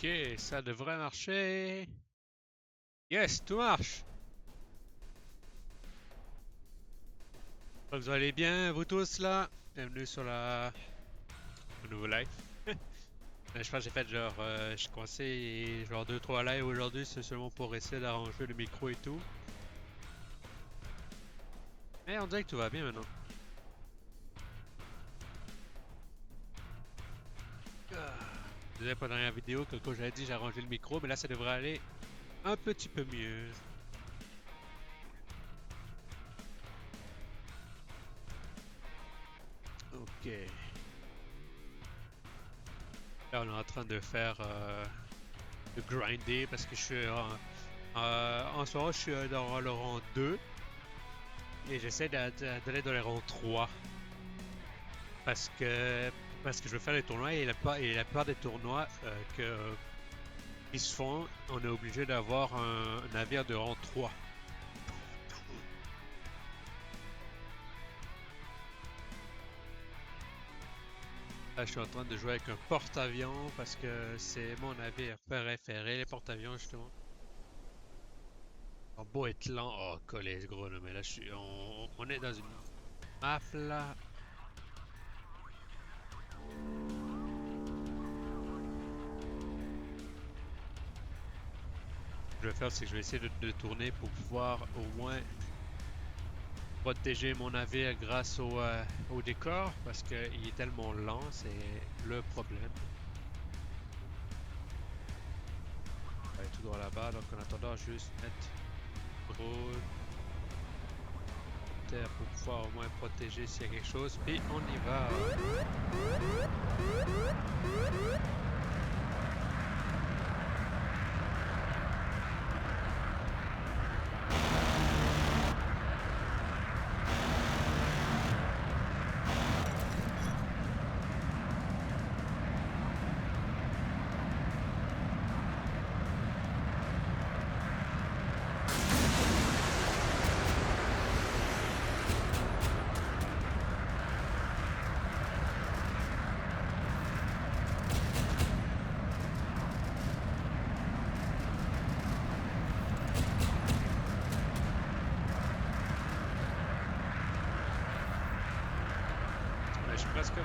Ok, ça devrait marcher. Yes, tout marche. J'espère que vous allez bien, vous tous là. Bienvenue sur le nouveau live. Je pense que j'ai fait genre, je commençais genre 2-3 lives aujourd'hui, c'est seulement pour essayer d'arranger le micro et tout. Mais on dirait que tout va bien maintenant. Je disais pas dans la dernière vidéo, quelque j'avais dit j'ai arrangé le micro, mais là ça devrait aller un petit peu mieux. Ok. Là on est en train de faire de grinder parce que je suis en ce moment je suis dans le rang 2 et j'essaie d'aller dans le rang 3 parce que parce que je veux faire les tournois et la plupart des tournois qui se font, on est obligé d'avoir un navire de rang 3. Là, je suis en train de jouer avec un porte-avions parce que c'est mon navire préféré, les porte-avions justement. Oh, beau être lent, oh collé gros là, mais là on est dans une map là. Ce que je vais faire, c'est que je vais essayer de tourner pour pouvoir au moins protéger mon navire grâce au décor parce qu'il est tellement lent, c'est le problème. On va aller tout droit là-bas, donc en attendant, juste mettre drone, terre pour pouvoir au moins protéger s'il y a quelque chose, puis on y va. Ouais, je suis presque mort.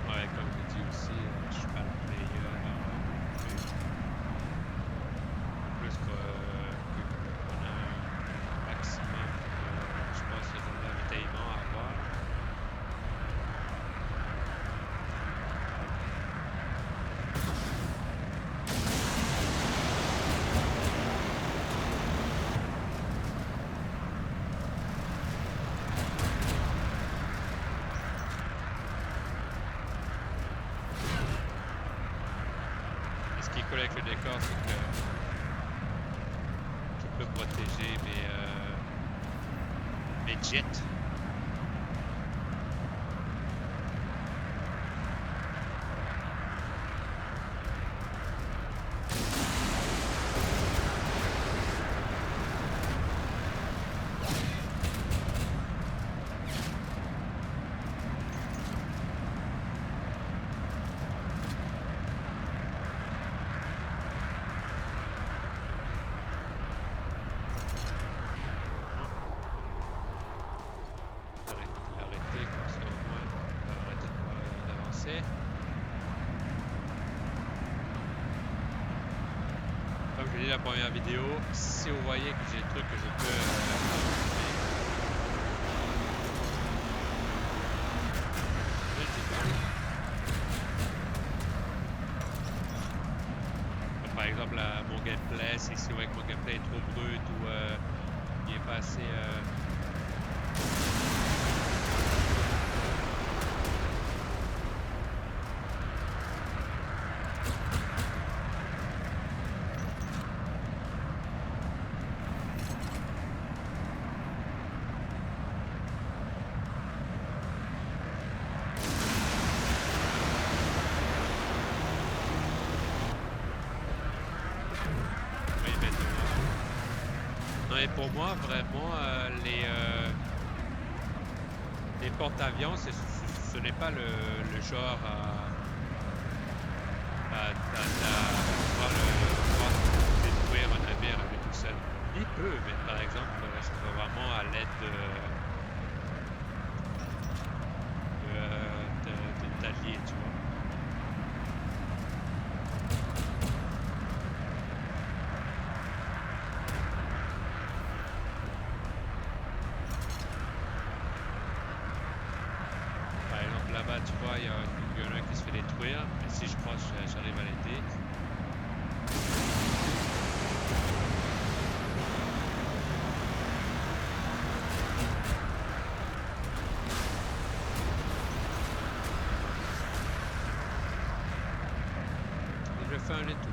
Ouais, comme je dis aussi, je suis pas le meilleur. Plus qu'on a un maximum, je pense, de ravitaillement à avoir. Et ce qui est cool avec le décor, c'est que je peux protéger mes jets. Arrêter comme ça au moins, on va arrêter d'avancer. Comme je l'ai dit dans la première vidéo, si vous voyez que j'ai des trucs que je peux je le dis pas. Comme par exemple mon gameplay, si vous voyez que mon gameplay est trop brut ou il est pas assez oui, maintenant. Non, et pour moi, vraiment, les porte-avions, ce n'est pas le genre pouvoir détruire un navire à lui tout seul. Il peut, mais par exemple, ça va vraiment à l'aide d'alliés, tu vois. Par exemple, là-bas, tu vois, il y en a un qui se fait détruire, mais si je crois, j'arrive à l'aider. Je fais un étau.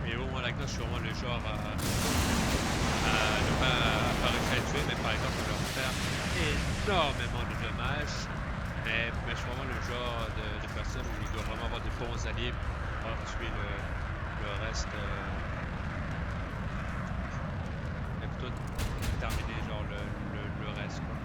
Mais bon, moi, là, je suis vraiment le genre à ne pas réussir à les tuer, mais par exemple, leur faire énormément de dommages. Mais je suis vraiment le genre de personne où il doit vraiment avoir de bons alliés pour pouvoir tuer le reste. Et plutôt terminer genre le reste, quoi.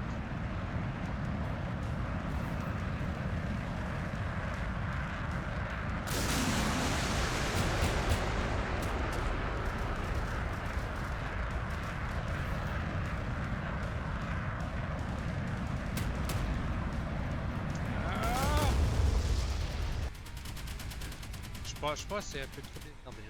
Je pense que c'est un peu trop déterminé.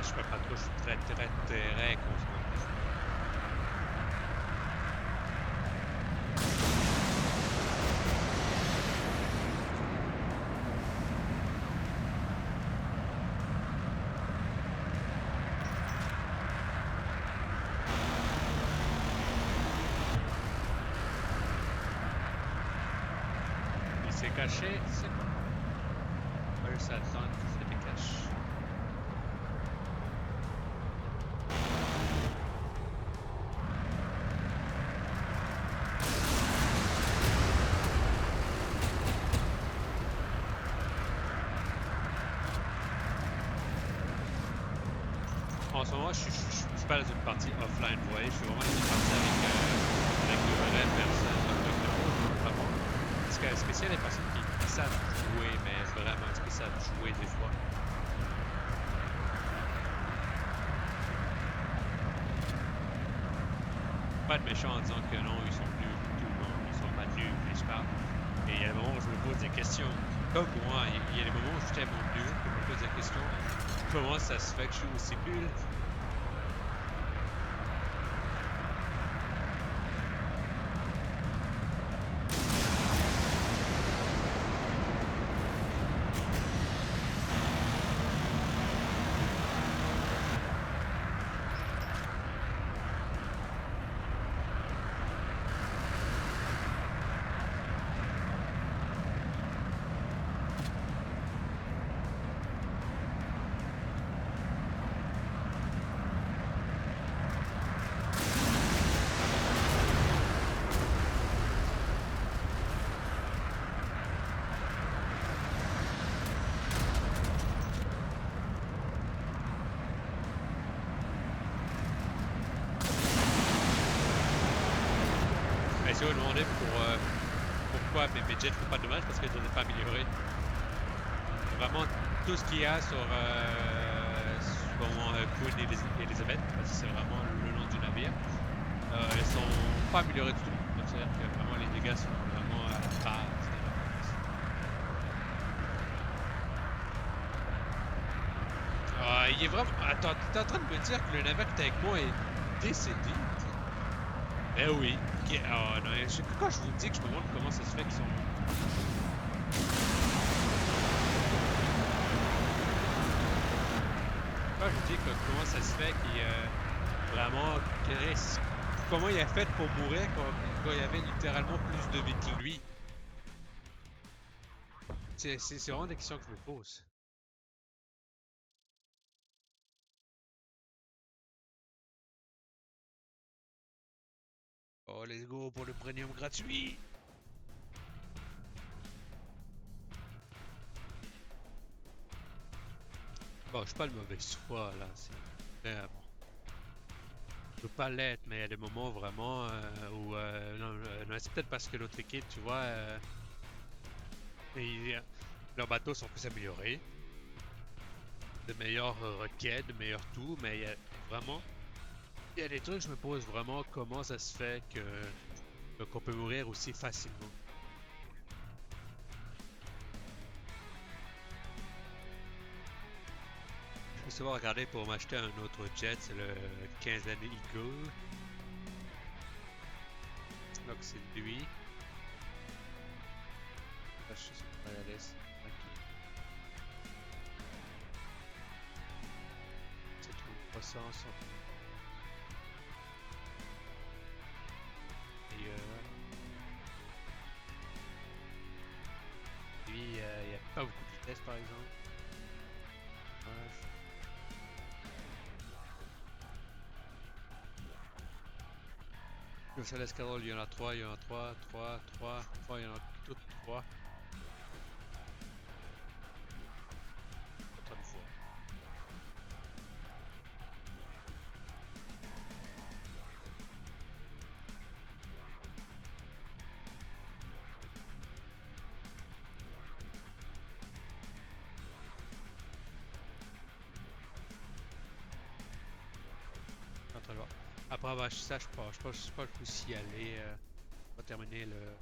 Je fais pas trop, je suis très concentré. Il s'est caché, c'est bon. Moi, je s'attend qu'il se décache. En ce moment, je suis pas dans une partie offline, vous voyez, je suis vraiment dans une partie avec de vraies personnes. Vraiment. Est-ce que s'il y a des personnes qui savent jouer, mais vraiment, est-ce qu'ils savent jouer des fois? Pas de méchants en disant que non, ils sont nuls du tout, non, ils sont pas nuls, mais je parle. Et il y a des moments où je me pose des questions. Comme moi, il y a des moments où je suis tellement nul que je me pose des questions. Comment ça se fait que je suis aussi nul? aussi demandé pourquoi mes jets font pas de dommages parce que je ne les ai pas améliorés. Vraiment tout ce qu'il y a sur Queen et Elizabeth, parce que c'est vraiment le nom du navire, ils sont pas améliorés du tout. Donc c'est-à-dire que vraiment les dégâts sont vraiment à la base. Il est vraiment. Attends, t'es en train de me dire que le navire qui était avec moi est décédé? Eh oui. Oh non, quand je vous dis que je me demande comment ça se fait qu'ils sont. Quand je vous dis que comment ça se fait qu'il vraiment. Comment il a fait pour mourir quand il y avait littéralement plus de vie que lui? C'est vraiment des questions que je me pose. Oh, let's go pour le premium gratuit! Bon, je suis pas le mauvaise foi là, c'est. Bon. Je veux pas l'être, mais il y a des moments vraiment où. Non, non, c'est peut-être parce que l'autre équipe, tu vois, ils- leurs bateaux sont plus améliorés, de meilleures requêtes, de meilleurs tout, mais il y a vraiment. Il y a des trucs, je me pose vraiment comment ça se fait qu'on peut mourir aussi facilement. Je vais savoir regarder pour m'acheter un autre jet, c'est le 15 années Eagle. Donc c'est lui. Ah, je suis sur Royalist. Ok. C'est tout 300 et lui, il n'y a pas beaucoup de vitesse par exemple. Ouais. Le seul escadron, il y en a 3, il y en a 3, 3, 3, 3, il y en a toutes 3. Autant de fois. Attends, voir. Après avoir acheté ça, je sais pas que je peux y aller. On va terminer le.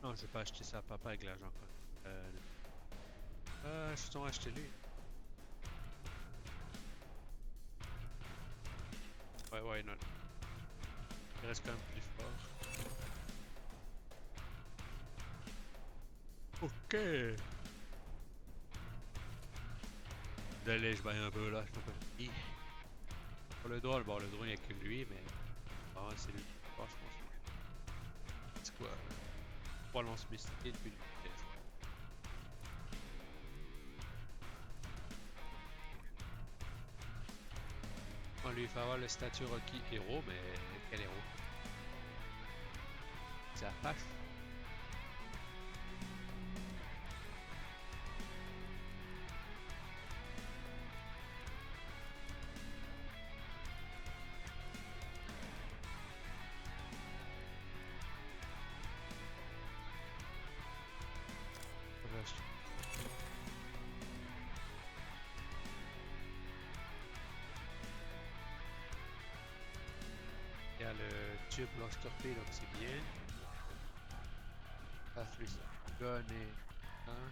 Non, je vais pas acheter ça à papa avec l'argent quoi. Je suis tombé acheter lui. Ouais, ouais, non. Il reste quand même plus fort. Ok. Désolé, je baille un peu là, je peux pas. Pour le drone, bon, le drone, il n'y a que lui, mais. Ah, c'est lui qui est fort, je pense. C'est quoi? 3 lances mystiques puis une vitesse. On lui fait avoir le statut Rocky héros, mais quel héros? C'est Apache. Il y a le tube lance torpille, donc c'est bien. Passe lui ça. Gun et. Hein?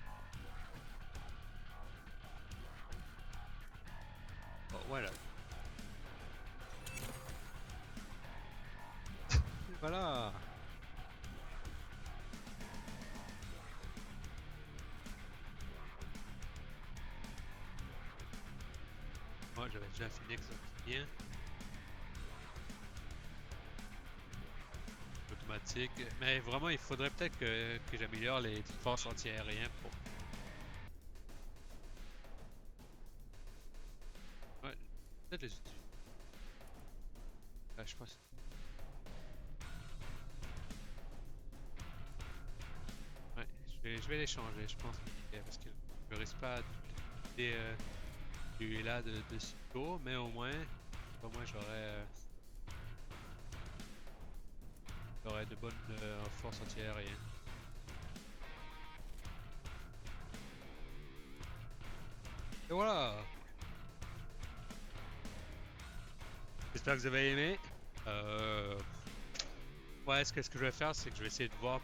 Oh, voilà. Voilà! Moi, j'avais déjà fini que ça, c'est bien. Automatique. Mais vraiment, il faudrait peut-être que j'améliore les forces anti-aériennes pour. Ouais, peut-être les utiliser. Je pense. Ouais, je vais les changer, je pense. Parce que je risque pas de dupliquer celui-là de sitôt, mais au moins j'aurais. J'aurai de bonnes forces anti-aériennes. Et voilà! J'espère que vous avez aimé. Ouais, ce que je vais faire, c'est que je vais essayer de voir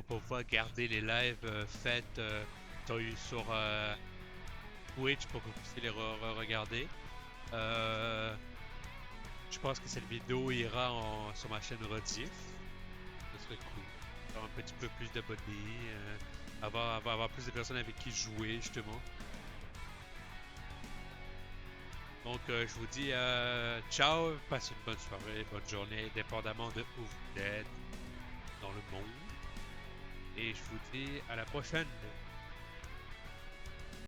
pour pouvoir garder les lives faits sur Twitch pour que vous puissiez les regarder. Je pense que cette vidéo ira sur ma chaîne rediff. Ce serait cool. Avoir un petit peu plus d'abonnés, avoir plus de personnes avec qui jouer justement. Donc je vous dis ciao, passez une bonne soirée, bonne journée, dépendamment de où vous êtes dans le monde. Et je vous dis à la prochaine.